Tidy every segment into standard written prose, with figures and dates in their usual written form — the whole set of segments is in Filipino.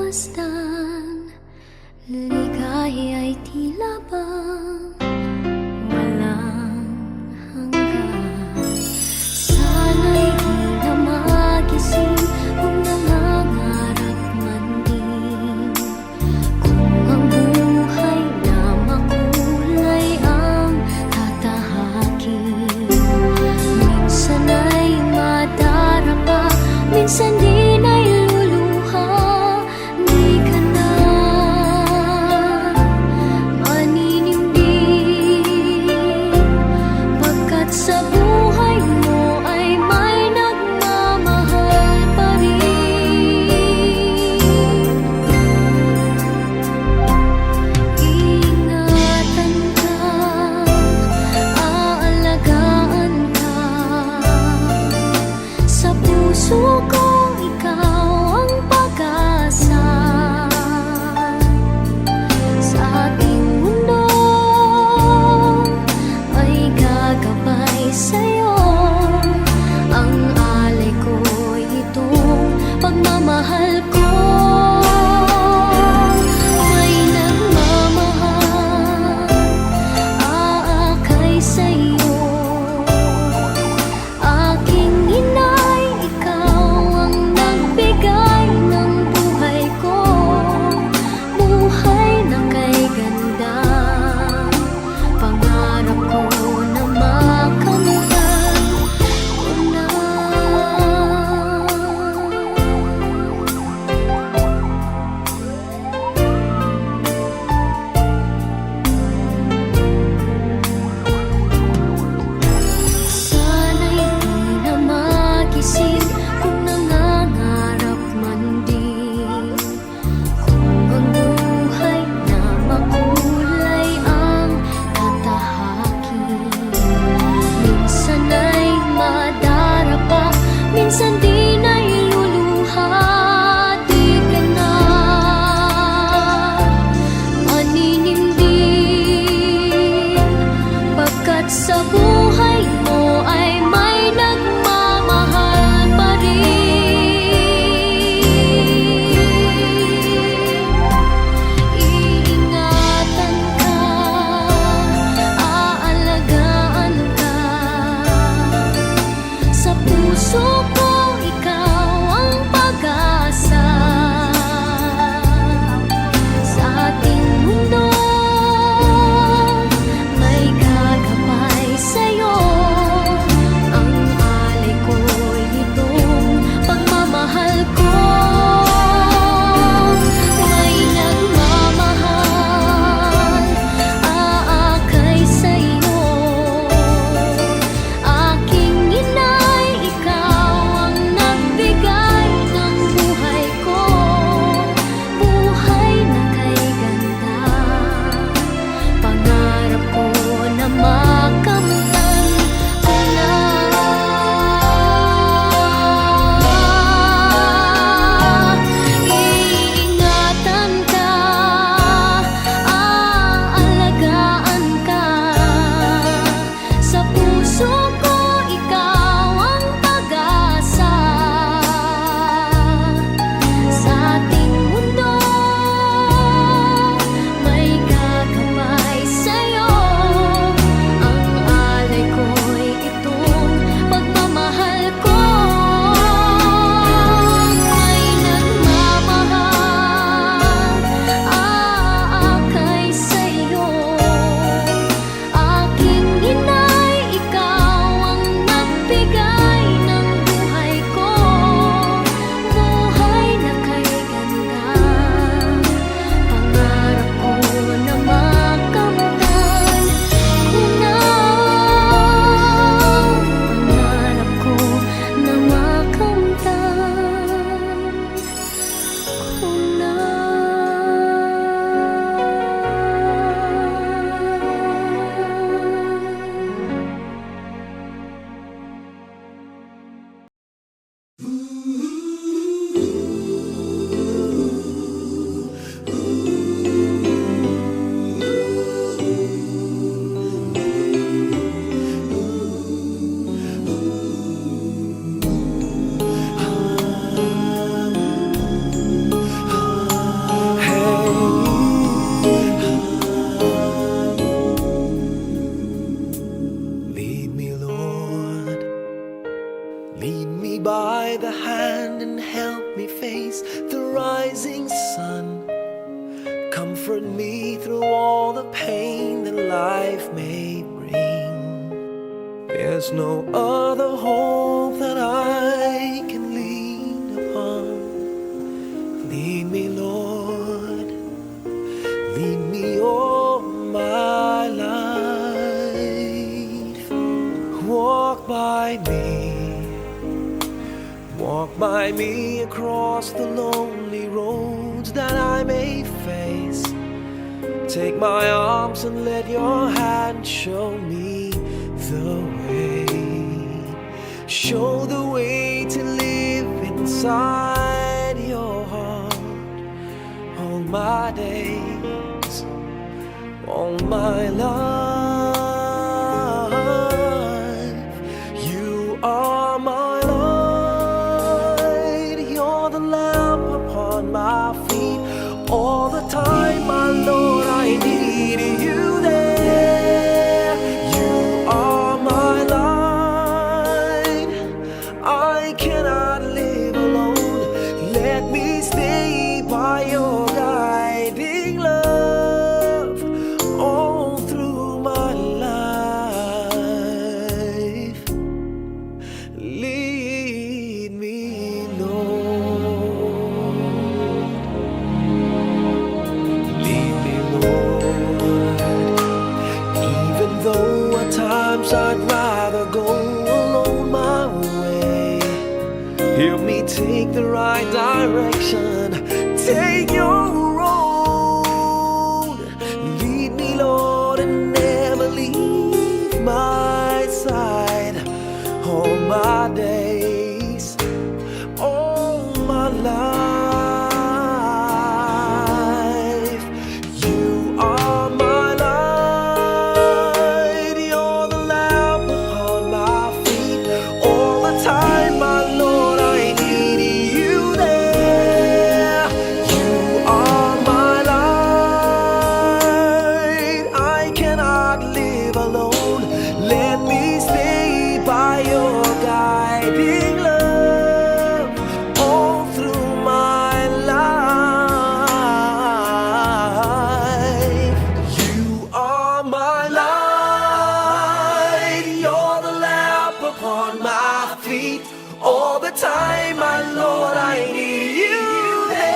masdan, ligaya'y tila bang walang hanggan. Sana'y di na magising kung nangangarap man din, kung ang buhay na makulay ang tatahakin. Minsan ay madarama, minsan din ay luluha. Di ka na Comfort me through all the pain that life may bring. There's no other hope that I can lean upon. Lead me, Lord, lead me all my life. Walk by me across the lonely roads that I may face. Take my arms and let your hand show me the way. Show the way to live inside your heart all my days, all my life. You are my light, you're the lamp upon my feet. All the time, my Lord, I need you there. You are my light, I cannot live alone. Let me stay by your guiding love all through my life. Lead me, Lord. Lead me, Lord. Even though at times I'd rather go alone my way, help me take the right direction. Take your road. Lead me, Lord, and never leave my side. All my days, all my life. You are my light, you're the lamp upon my feet. All the time, my Lord, I need you there. You are my light, I cannot live alone. Let me stay by your guiding love all through my life. You are my light, you're the lamp upon my feet. All the time, my Lord, I need you there.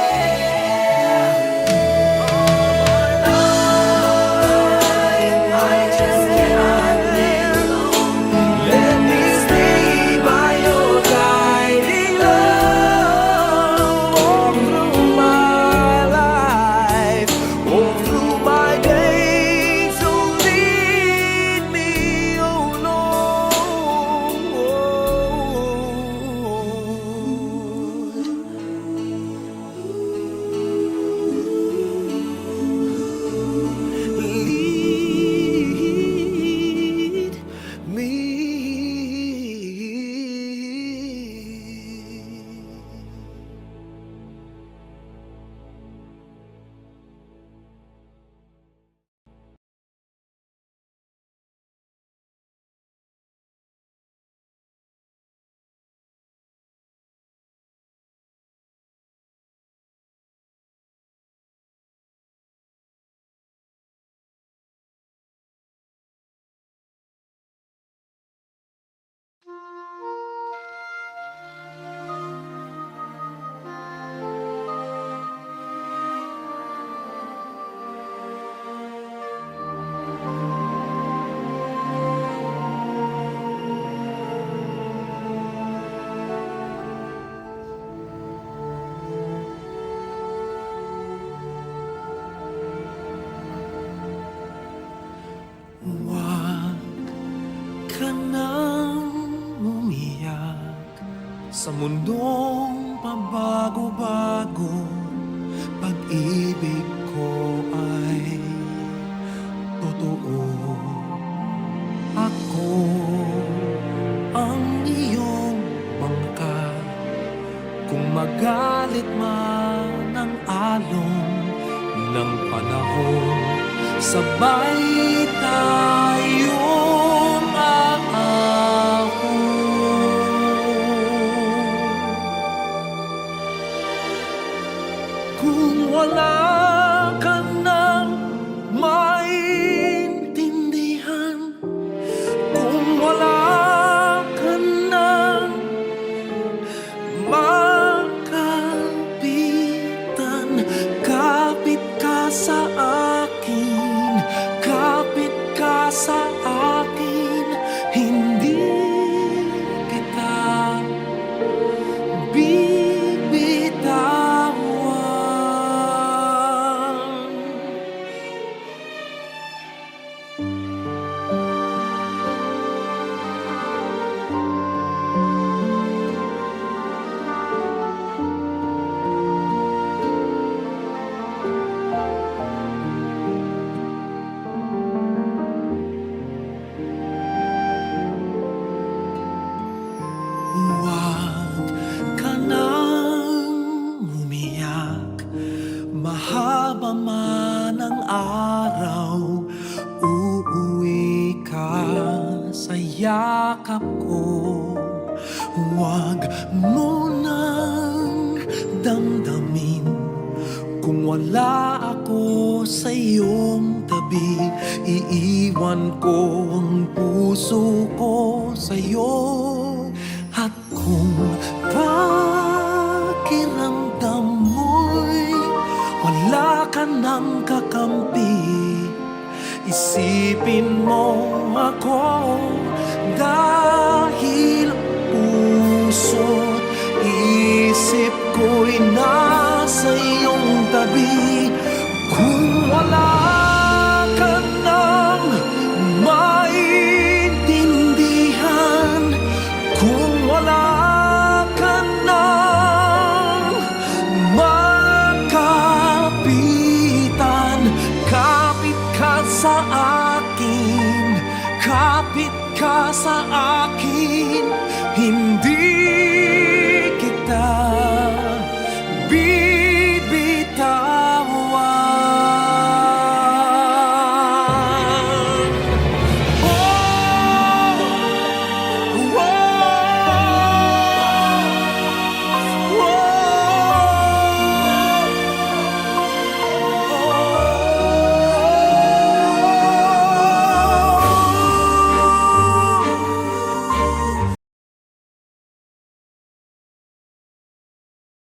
I just cannot live alone. Let me stay by your guiding love all through my life, all through my days. So lead me, oh Lord. Lead me. Huwag ka nang umiyak sa mundong pabago-bago. Pag-ibig ko ay totoo. Ako ang iyong bangka. Kung magalit man ang alon ng panahon, sabay tayong aahon. Kung wala ka sa akin, kapit ka sa akin, hindi kita bibitawan. Huwag ka nang umiyak, mahaba man ang araw, uuwi ka sa yakap ko. Huwag mo nang damdamin kung wala ako sa iyong tabi. Iiwan ko ang puso ko sa'yo. At kung pakiramdam mo'y wala ka nang kakampi, isipin mo ako, dahil puso't isip ko'y nasa iyong tabi. Kung wala ka nang maintindihan, kung wala ka nang makapitan, kapit ka sa akin, kapit ka sa akin, hindi